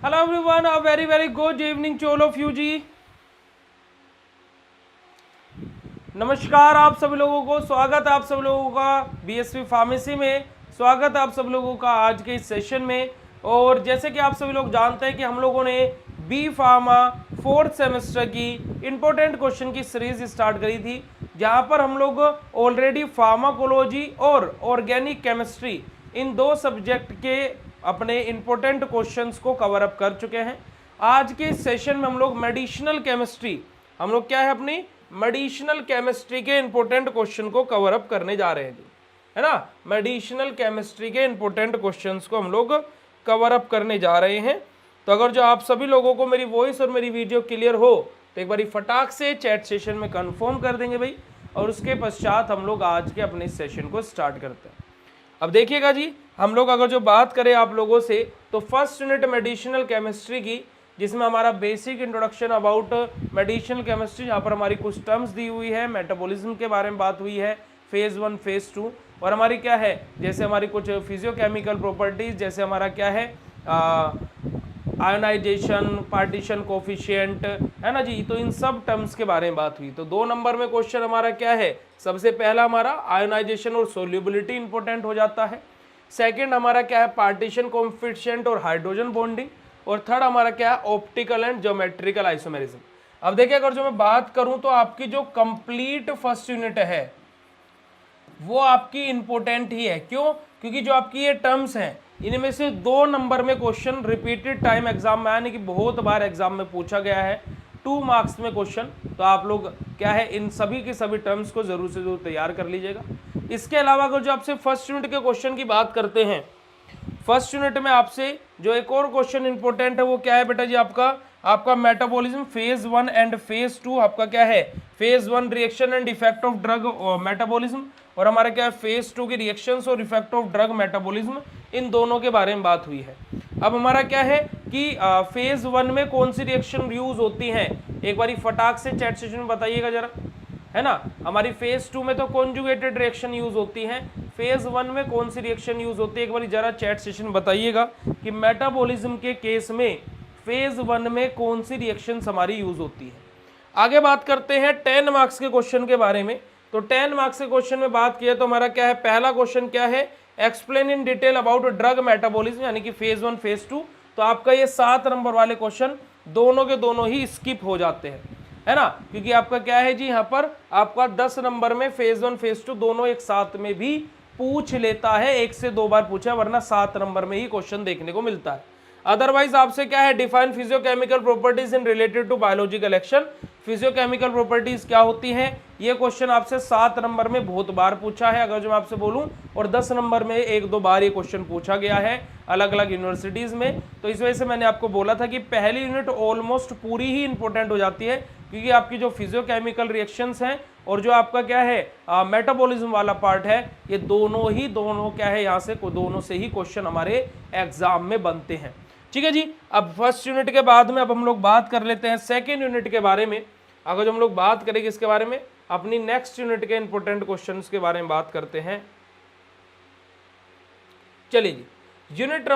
Hello everyone, a very good evening to all of you ji. नमस्कार आप सभी लोगों को, स्वागत है आप सभी लोगों का बीएसवी फार्मेसी में। स्वागत है आप सभी लोगों का आज के इस सेशन में। और जैसे कि आप सभी लोग जानते हैं कि हम लोगों ने बी फार्मा फोर्थ सेमेस्टर की इंपॉर्टेंट क्वेश्चन की सीरीज स्टार्ट करी थी, जहां पर हम लोग ऑलरेडी फार्माकोलॉजी और ऑर्गेनिक केमिस्ट्री इन दो सब्जेक्ट के अपने इंपॉर्टेंट क्वेश्चंस को कवर अप कर चुके हैं। आज के इस सेशन में हम लोग मेडिसिनल केमिस्ट्री, हम लोग क्या है अपनी मेडिसिनल केमिस्ट्री के इंपॉर्टेंट क्वेश्चन को कवर अप करने जा रहे हैं, है ना। मेडिसिनल केमिस्ट्री के इंपॉर्टेंट क्वेश्चंस को हम लोग कवर अप करने जा रहे हैं। तो अगर जो आप सभी लोगों को मेरी वॉइस और मेरी वीडियो क्लियर हो तो एक बारी फटाक से चैट सेशन में कंफर्म कर देंगे भाई, और उसके पश्चात हम लोग आज के अपने सेशन को स्टार्ट करते हैं। अब देखिएगा जी, हम लोग अगर जो बात करें आप लोगों से तो फर्स्ट यूनिट मेडिसिनल केमिस्ट्री की, जिसमें हमारा basic introduction about medicinal chemistry, यहाँ पर हमारी कुछ टर्म्स दी हुई है, मेटाबॉलिज्म के बारे में बात हुई है, फेज 1 फेज 2, और हमारी क्या है जैसे हमारी कुछ फिजियोकेमिकल प्रॉपर्टीज, जैसे हमारा क्या है आयोनाइजेशन, पार्टीशन कोफिशिएंट, है ना जी। तो इन सब टर्म्स के बारे में बात हुई। तो 2 नंबर में क्वेश्चन हमारा क्या है, सबसे पहला हमारा आयोनाइजेशन और सोल्यूबिलिटी इंपॉर्टेंट हो जाता है। सेकंड हमारा क्या है पार्टीशन कोफिशिएंट और हाइड्रोजन बॉन्डिंग, और थर्ड हमारा क्या है ऑप्टिकल एंड ज्योमेट्रिकल आइसोमेरिज्म। अब देखिए, अगर जो मैं बात करूं तो आपकी जो कंप्लीट फर्स्ट यूनिट है वो आपकी इंपॉर्टेंट ही है। क्यों? क्योंकि जो आपकी ये टर्म्स हैं इनमें से 2 नंबर में क्वेश्चन रिपीटेड टाइम एग्जाम में, यानी कि बहुत बार एग्जाम में पूछा गया है, 2 मार्क्स में क्वेश्चन। तो आप लोग क्या है इन सभी के सभी टर्म्स को जरूर से जरूर तैयार कर लीजिएगा। इसके अलावा अगर जो आपसे फर्स्ट यूनिट के क्वेश्चन की बात करते हैं, फर्स्ट यूनिट में आपसे जो एक और क्वेश्चन इंपॉर्टेंट है वो क्या है बेटा जी, आपका मेटाबॉलिज्म फेज 1 एंड फेज 2। आपका क्या है phase 1 reaction and effect of drug metabolism, और हमारा क्या है फेज 2 की रिएक्शंस और इफेक्ट ऑफ ड्रग मेटाबॉलिज्म, इन दोनों के बारे में बात हुई है। अब हमारा क्या है कि फेज 1 में कौन सी रिएक्शन यूज होती है, एक बारी फटाक से चैट सेशन में बताइएगा जरा, है ना। हमारी फेज 2 में तो कॉन्जुगेटेड रिएक्शन यूज होती है, फेज 1 में कौन सी रिएक्शन यूज होती है, एक बार जरा चैट सेशन बताइएगा कि मेटाबॉलिज्म के केस में फेज 1 में कौन सी रिएक्शन हमारी यूज होती है। आगे बात करते हैं 10 मार्क्स के क्वेश्चन के बारे में। तो 10 मार्क्स के क्वेश्चन में बात किया तो हमारा क्या है, पहला क्वेश्चन क्या है, explain in detail about drug metabolism, यानी कि फेज 1 फेज 2। तो आपका ये 7 नंबर वाले क्वेश्चन दोनों के दोनों ही स्किप हो जाते हैं, है ना, क्योंकि आपका क्या है जी, यहाँ पर आपका 10 नंबर में फेज 1 फेज 2 दोनों एक साथ में भी पूछ लेता है, 1 से 2 बार पूछा, वरना 7 नंबर में ही क्वेश्चन देखने को मिलता है। अदरवाइज आपसे क्या है, define physicochemical properties in related to biological action. Physicochemical properties क्या होती हैं, ये क्वेश्चन आपसे 7 नंबर में बहुत बार पूछा है अगर जो मैं आपसे बोलूं, और 10 नंबर में 1-2 बार ये क्वेश्चन पूछा गया है अलग अलग यूनिवर्सिटीज में। तो इस वजह से मैंने आपको बोला था कि पहली यूनिट ऑलमोस्ट पूरी ही इंपॉर्टेंट हो जाती है, क्योंकि आपकी जो फिजियोकेमिकल रिएक्शंस हैं और जो आपका क्या है मेटाबॉलिज्म वाला पार्ट है, ये दोनों क्या है यहाँ से दोनों से ही क्वेश्चन हमारे एग्जाम में बनते हैं। ठीक है जी। अब फर्स्ट यूनिट के बाद में अब हम लोग बात कर लेते हैं सेकेंड यूनिट के बारे में। अगर जो हम लोग बात करेंगे इसके बारे में, अपनी नेक्स्ट यूनिट के इंपॉर्टेंट क्वेश्चंस के बारे में बात करते हैं। चलिए जी, यूनिट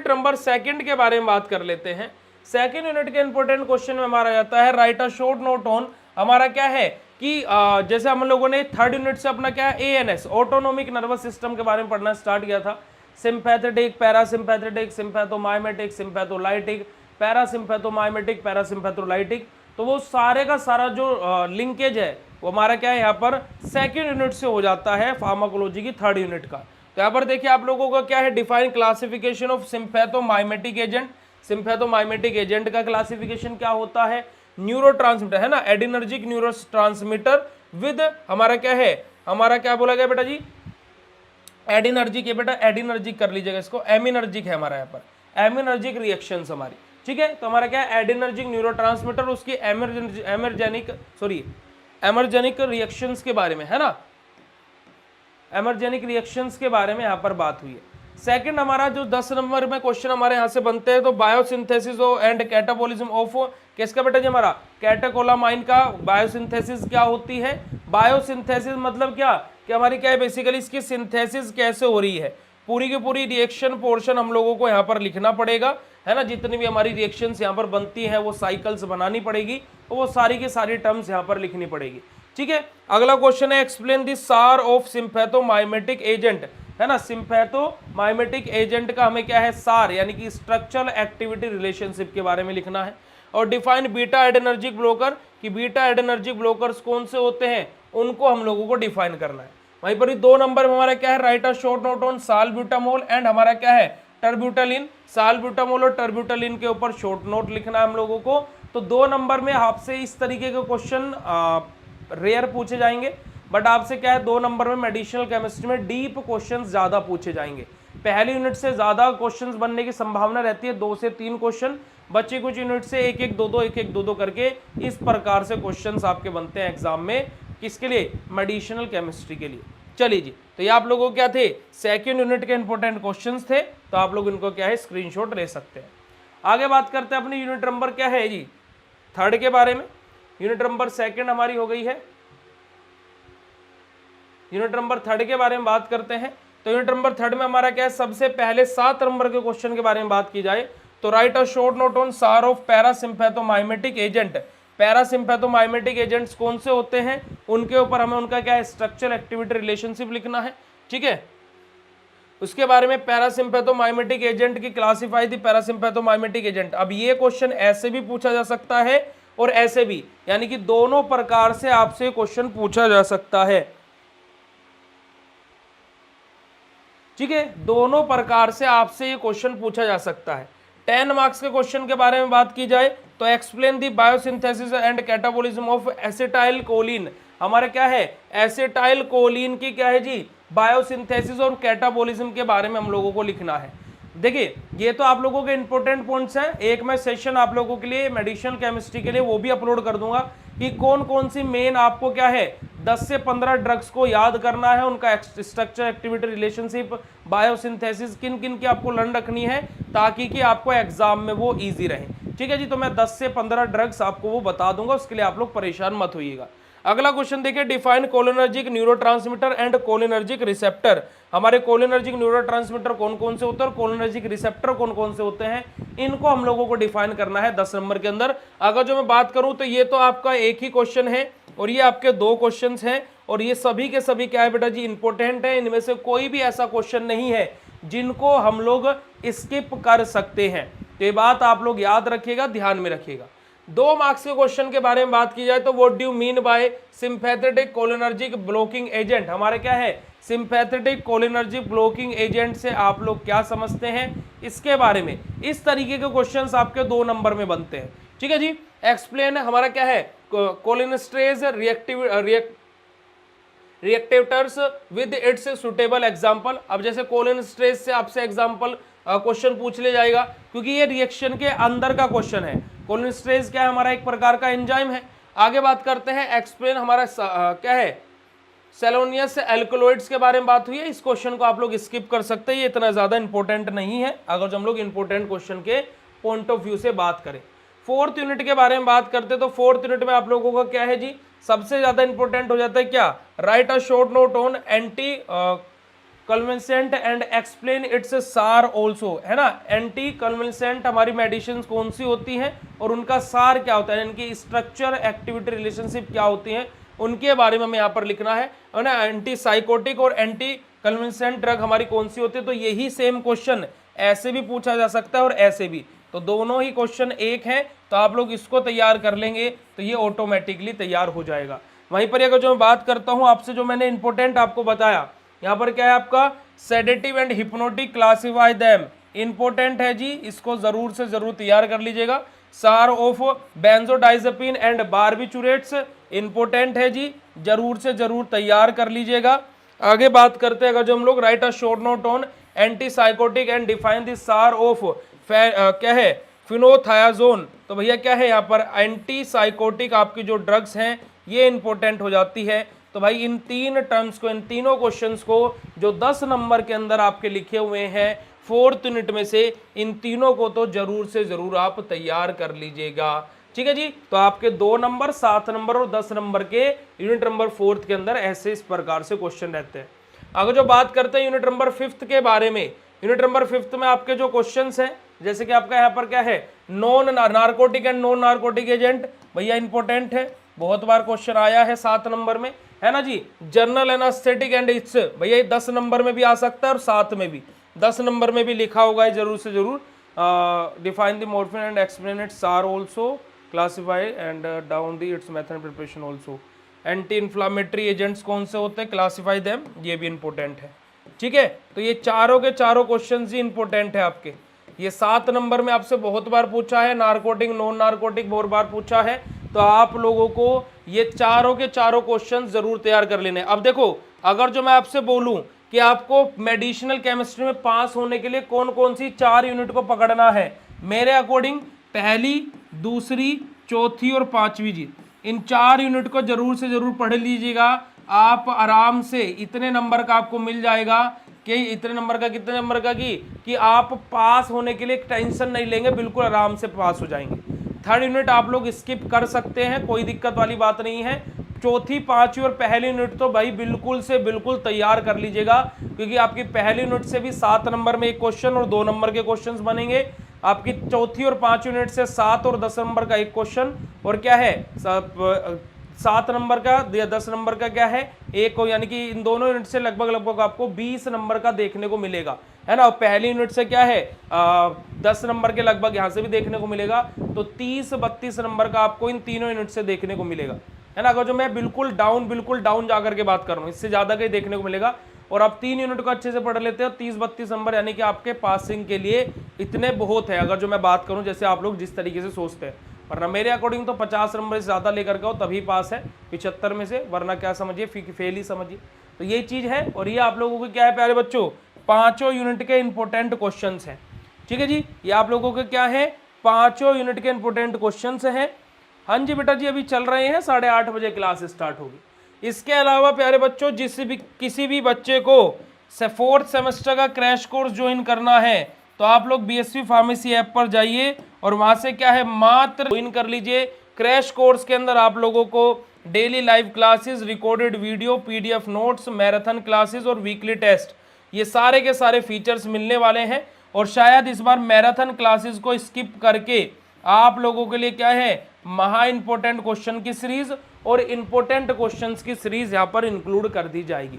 नंबर सेकंड के बारे में बात कर लेते हैं। सेकंड यूनिट के इंपॉर्टेंट क्वेश्चन में हमारा जाता है write a short note on, हमारा क्या है कि जैसे हम लोगों ने थर्ड यूनिट से अपना क्या है एएनएस ऑटोनोमिक नर्वस सिस्टम के बारे में पढ़ना स्टार्ट किया था। Sympathetic, parasympathetic, sympathomimetic, sympatholytic, parasympathomimetic, parasympatholytic. तो वो सारे का सारा जो लिंकेज है वो हमारा क्या है यहाँ पर सेकंड यूनिट से हो जाता है फार्माकोलॉजी की थर्ड यूनिट का। तो यहाँ पर देखिए आप लोगों का क्या है, define classification of sympathomimetic agent. Sympathomimetic agent का क्लासिफिकेशन क्या होता है, न्यूरोट्रांसमीटर, है ना, एडिनर्जिक न्यूरोट्रांसमीटर विद हमारा क्या है, हमारा क्या बोला गया बेटा जी, एडिनर्जिक है बेटा, एडिनर्जिक कर लीजिएगा इसको, एमिनर्जिक है हमारा यहाँ पर, एमिनर्जिक रिएक्शंस हमारी। ठीक है, तो हमारा क्या है एडिनर्जिक न्यूरोट्रांसमीटर, उसकी एमर्जेनिक रिएक्शंस के बारे में, है ना, एमर्जेनिक रिएक्शंस के बारे में यहाँ पर बात हुई है। सेकंड हमारा जो 10 नंबर में क्वेश्चन हमारे यहाँ से बनते हैं, तो बायोसिंथेसिस एंड कैटाबॉलिज्म ऑफ किसका बेटा जी, हमारा कैटेकोलामाइन का बायोसिंथेसिस क्या होती है। बायोसिंथेसिस मतलब क्या कि हमारी क्या है बेसिकली इसकी सिंथेसिस कैसे हो रही है, पूरी की पूरी रिएक्शन पोर्शन हम लोगों को यहाँ पर लिखना पड़ेगा, है ना। जितनी भी हमारी रिएक्शंस यहाँ पर बनती हैं वो साइकिल्स बनानी पड़ेगी, तो वो सारी की सारी टर्म्स यहाँ पर लिखनी पड़ेगी, ठीक है। अगला क्वेश्चन है एक्सप्लेन द सार ऑफ सिम्पैथोमाइमेटिक एजेंट, है ना। सिम्पैथोमाइमेटिक एजेंट का हमें क्या है, सार यानी कि स्ट्रक्चरल एक्टिविटी रिलेशनशिप के बारे में लिखना है। और डिफाइन बीटा एडेनर्जिक ब्लोकर, कि बीटा एडेनर्जिक ब्लोकर्स कौन से होते हैं उनको हम लोगों को डिफाइन करना है। वहीं पर 2 नंबर में हमारा क्या है, write a short note on salbutamol and हमारा क्या है, टर्ब्यूटालिन। सालब्यूटामोल और टर्ब्यूटालिन के ऊपर शॉर्ट नोट लिखना है हम लोगों को। तो 2 नंबर में आपसे इस तरीके के क्वेश्चन रेयर पूछे जाएंगे, बट आपसे क्या है 2 नंबर में मेडिसिनल केमिस्ट्री में डीप क्वेश्चंस ज्यादा पूछे जाएंगे। पहली यूनिट से ज्यादा क्वेश्चंस बनने की संभावना रहती है, 2 से 3 क्वेश्चन, बच्चे कुछ यूनिट से 1-1, 2-2, 1-1, 2-2 करके इस प्रकार से क्वेश्चंस आपके बनते हैं एग्जाम में, किसके लिए, मेडिसिनल केमिस्ट्री के लिए। चलिए जी, तो ये आप लोगों को क्या थे, सेकंड यूनिट के इंपॉर्टेंट क्वेश्चंस थे, तो आप लोग इनको क्या है स्क्रीनशॉट ले सकते हैं। आगे बात करते हैं अपनी यूनिट नंबर क्या है जी, 3 के बारे में। यूनिट नंबर 2 हमारी हो गई है, यूनिट नंबर 3 के बारे में बात करते हैं। तो यूनिट नंबर 3 में हमारा क्या है, सबसे पहले 7 नंबर के क्वेश्चन के बारे में बात की जाए तो write a short note on SAR of parasympathomimetic agent. Parasympathomimetic agents कौन से होते हैं, उनके ऊपर हमें उनका क्या है, स्ट्रक्चर एक्टिविटी रिलेशनशिप लिखना है, ठीक है। उसके बारे में पैरासिम्पैथोमाइमेटिक एजेंट की क्लासिफाई थी पैरासिम्पैथोमाइमेटिक एजेंट। अब ये क्वेश्चन ऐसे भी पूछा जा सकता है और ऐसे भी, यानी कि दोनों प्रकार से आपसे क्वेश्चन पूछा जा सकता है, ठीक है। दोनों प्रकार से आपसे ये क्वेश्चन पूछा जा सकता है। 10 मार्क्स के क्वेश्चन के बारे में बात की जाए तो explain the biosynthesis and catabolism of acetyl choline. हमारा क्या है, एसिटाइल कोलिन की क्या है जी, बायोसिंथेसिस और कैटाबोलिज्म के बारे में हम लोगों को लिखना है। देखिए ये तो आप लोगों के इंपॉर्टेंट पॉइंट्स हैं, एक मैं सेशन आप लोगों के लिए मेडिसिनल केमिस्ट्री के लिए वो भी अपलोड कर दूंगा कि कौन कौन सी मेन आपको क्या है 10 से 15 ड्रग्स को याद करना है, उनका स्ट्रक्चर एक्टिविटी रिलेशनशिप बायोसिंथेसिस किन किन की आपको लर्न रखनी है ताकि कि आपको एग्जाम में वो इजी रहे, ठीक है जी। तो मैं 10 से 15 ड्रग्स आपको वो बता दूंगा, उसके लिए आप लोग परेशान मत होइएगा। अगला क्वेश्चन देखिए, define cholinergic neurotransmitter and cholinergic receptor. हमारे कोलिनर्जिक न्यूरोट्रांसमीटर कौन कौन से होते हैं और कोलिनर्जिक रिसेप्टर कौन कौन से होते हैं, इनको हम लोगों को डिफाइन करना है 10 नंबर के अंदर। अगर जो मैं बात करूं तो ये तो आपका एक ही क्वेश्चन है और ये आपके 2 क्वेश्चन हैं और ये सभी के सभी क्या है बेटा जी, इंपॉर्टेंट है। इनमें से कोई भी ऐसा क्वेश्चन नहीं है जिनको हम लोग स्किप कर सकते हैं, तो ये बात आप लोग याद रखिएगा, ध्यान में रखिएगा। 2 मार्क्स के क्वेश्चन के बारे में बात की जाए तो what do you mean by sympathetic cholinergic blocking agent. हमारे क्या है, सिंपैथेटिक कोलिनर्जिक ब्लॉकिंग एजेंट से आप लोग क्या समझते हैं, इसके बारे में इस तरीके के क्वेश्चंस आपके 2 नंबर में बनते हैं, ठीक है जी। एक्सप्लेन हमारा क्या है, cholinesterase reactivators with its suitable example. अब जैसे कोलिनेस्ट्रेज से आपसे एग्जांपल क्वेश्चन पूछ ले जाएगा क्योंकि ये रिएक्शन के अंदर का क्वेश्चन है। कोलिनेस्ट्रेज क्या है, हमारा एक प्रकार का एंजाइम है। आगे बात करते हैं, एक्सप्लेन हमारा क्या है, सेलोनियस एल्कलॉइड्स के बारे में बात हुई है। इस क्वेश्चन को आप लोग स्किप कर सकते हैं, ये इतना ज्यादा इंपॉर्टेंट नहीं है अगर जो हम लोग इंपॉर्टेंट क्वेश्चन के पॉइंट ऑफ व्यू से बात करें। 4th यूनिट के बारे में बात करते तो 4th यूनिट में आप लोगों का क्या है जी, सबसे ज्यादा इंपॉर्टेंट हो जाता है क्या, write a short note on anticonvulsant and explain its SAR also, है ना। एंटी कन्वेंसेंट हमारी मेडिसिन कौन सी होती हैं और उनका सार क्या होता है, इनकी स्ट्रक्चर एक्टिविटी रिलेशनशिप क्या होती है, उनके बारे में हमें यहाँ पर लिखना है ना। एंटी साइकोटिक और एंटी कन्वेंसेंट ड्रग हमारी कौन सी होती है, तो यही सेम क्वेश्चन ऐसे भी पूछा जा सकता है और ऐसे भी, तो दोनों ही क्वेश्चन एक है, तो आप लोग इसको तैयार कर लेंगे तो ये ऑटोमेटिकली तैयार हो जाएगा। वहीं पर अगर जो मैं बात करता हूं आपसे, जो मैंने इंपॉर्टेंट आपको बताया यहाँ पर क्या है आपका, sedative and hypnotic classify them, important है जी, इसको जरूर से जरूर तैयार कर लीजिएगा। सार of benzodiazepine and barbiturates, important है जी, जरूर से जरूर तैयार कर लीजिएगा। आगे बात करते हैं अगर जो हम लोग, right a short note on anti psychotic and define the सार ऑफ क्या है, फिनोथायाजोन। तो भैया क्या है यहाँ पर, एंटी साइकोटिक आपकी जो ड्रग्स हैं ये इंपॉर्टेंट हो जाती है। तो भाई इन 3 टर्म्स को, इन तीनों क्वेश्चंस को जो 10 नंबर के अंदर आपके लिखे हुए हैं 4th यूनिट में से, इन तीनों को तो जरूर से जरूर आप तैयार कर लीजिएगा, ठीक है जी। तो आपके 2 नंबर, 7 नंबर और 10 नंबर के यूनिट नंबर 4th के अंदर ऐसे इस प्रकार से क्वेश्चन रहते हैं। अगर जो बात करते हैं यूनिट नंबर 5 के बारे में, यूनिट नंबर 5 में आपके जो क्वेश्चंस हैं, जैसे कि आपका यहाँ पर क्या है, non narcotic and non narcotic agent, भैया इंपॉर्टेंट है, बहुत बार क्वेश्चन आया है 7 नंबर में, है ना जी। जनरल एनास्थेटिक एंड इट्स, भैया ये 10 नंबर में भी आ सकता है और 7 में भी, 10 नंबर में भी लिखा होगा जरूर से जरूर। Define the morphine and explain its are also classify and down the its method preparation also. Anti inflammatory agents कौन से होते हैं, क्लासिफाई देम, ये भी इंपॉर्टेंट है, ठीक है। तो ये चारों के चारों क्वेश्चन ही इंपॉर्टेंट है आपके। ये 7 नंबर में आपसे बहुत बार पूछा है, नार्कोटिक नॉन नार्कोटिक बहुत बार पूछा है, तो आप लोगों को ये चारों के चारों क्वेश्चन जरूर तैयार कर लेने। अब देखो, अगर जो मैं आपसे बोलूं कि आपको मेडिसिनल केमिस्ट्री में पास होने के लिए कौन कौन सी 4 यूनिट को पकड़ना है, मेरे अकॉर्डिंग पहली, दूसरी, चौथी और 5वीं जी, इन 4 यूनिट को जरूर से जरूर पढ़ लीजिएगा। आप आराम से इतने नंबर का आपको मिल जाएगा कि इतने नंबर का, कितने नंबर का कि आप पास होने के लिए टेंशन नहीं लेंगे, बिल्कुल आराम से पास हो जाएंगे। 3rd यूनिट आप लोग स्किप कर सकते हैं, कोई दिक्कत वाली बात नहीं है। चौथी, 5वीं और पहली यूनिट तो भाई बिल्कुल से बिल्कुल तैयार कर लीजिएगा, क्योंकि आपकी पहली यूनिट से भी 7 नंबर में एक क्वेश्चन और 2 नंबर के क्वेश्चंस बनेंगे। आपकी चौथी और 5वीं यूनिट से 7 और 10 नंबर का एक क्वेश्चन, और क्या है 7 नंबर का या 10 नंबर का क्या है एक को, यानी कि इन दोनों यूनिट से लगभग आपको 20 नंबर का देखने को मिलेगा, है ना। और पहली यूनिट से क्या है 10 नंबर के लगभग यहाँ से भी देखने को मिलेगा, तो 30-32 नंबर का आपको इन तीनों यूनिट से देखने को मिलेगा, है ना। अगर जो मैं बिल्कुल डाउन जाकर के बात कर रहा हूँ, इससे ज्यादा कहीं देखने को मिलेगा। और आप 3 यूनिट को अच्छे से पढ़ लेते हो, 30-32 नंबर यानी कि आपके पासिंग के लिए इतने बहुत है, अगर जो मैं बात करूं जैसे आप लोग जिस तरीके से सोचते हैं। वरना मेरे अकॉर्डिंग तो 50 नंबर से ज़्यादा लेकर के हो तभी पास है 75 में से, वरना क्या समझिए फेल ही समझिए। तो ये चीज़ है, और ये आप लोगों को क्या है प्यारे बच्चों, 5 यूनिट के इंपॉर्टेंट क्वेश्चन हैं, ठीक है जी। ये आप लोगों के क्या है 5 यूनिट के इंपॉर्टेंट क्वेश्चन हैं। हाँ जी बेटा जी, अभी चल रहे हैं, 8:30 बजे क्लास स्टार्ट होगी। इसके अलावा प्यारे बच्चों, किसी भी बच्चे को 4th सेमेस्टर का क्रैश कोर्स ज्वाइन करना है, तो आप लोग बीएसवी फार्मेसी ऐप पर जाइए और वहां से क्या है मात्र ज्वाइन कर लीजिए। क्रैश कोर्स के अंदर आप लोगों को daily live classes, recorded video, PDF notes, marathon classes और वीकली टेस्ट, ये सारे के सारे फीचर्स मिलने वाले हैं। और शायद इस बार मैराथन क्लासेस को स्किप करके आप लोगों के लिए क्या है महा इंपॉर्टेंट क्वेश्चन की सीरीज और इंपॉर्टेंट क्वेश्चंस की सीरीज यहाँ पर इंक्लूड कर दी जाएगी।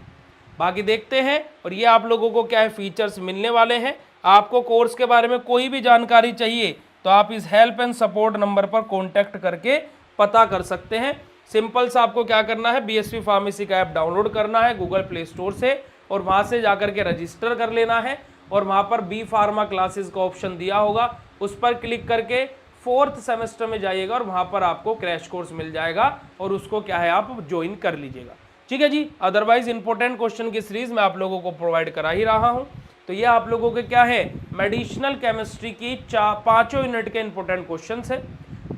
बाकी देखते हैं, और ये आप लोगों को क्या है फीचर्स मिलने वाले हैं। आपको कोर्स के बारे में कोई भी जानकारी चाहिए तो आप इस हेल्प एंड सपोर्ट नंबर पर कॉन्टैक्ट करके पता कर सकते हैं। सिंपल सा आपको क्या करना है, बीएसवी फार्मेसी का ऐप डाउनलोड करना है गूगल प्ले स्टोर से, और वहां से जाकर के रजिस्टर कर लेना है, और वहां पर बी फार्मा क्लासेस का ऑप्शन दिया होगा, उस पर क्लिक करके 4th सेमेस्टर में जाइएगा और वहां पर आपको क्रैश कोर्स मिल जाएगा, और उसको क्या है आप ज्वाइन कर लीजिएगा, ठीक है जी। अदरवाइज इंपॉर्टेंट क्वेश्चन की सीरीज मैं आप लोगों को प्रोवाइड करा ही रहा हूं। तो ये आप लोगों के क्या है मेडिसिनल केमिस्ट्री की 5 यूनिट के इंपॉर्टेंट क्वेश्चन है।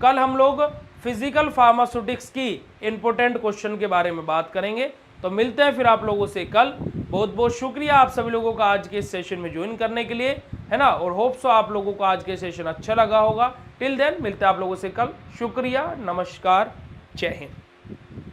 कल हम लोग फिजिकल फार्मास्यूटिक्स की इंपॉर्टेंट क्वेश्चन के बारे में बात करेंगे। तो मिलते हैं फिर आप लोगों से कल। बहुत बहुत शुक्रिया आप सभी लोगों का आज के इस सेशन में ज्वाइन करने के लिए, है ना, और होप सो आप लोगों को आज के सेशन अच्छा लगा होगा। टिल देन मिलते हैं आप लोगों से कल। शुक्रिया, नमस्कार, जय हिंद।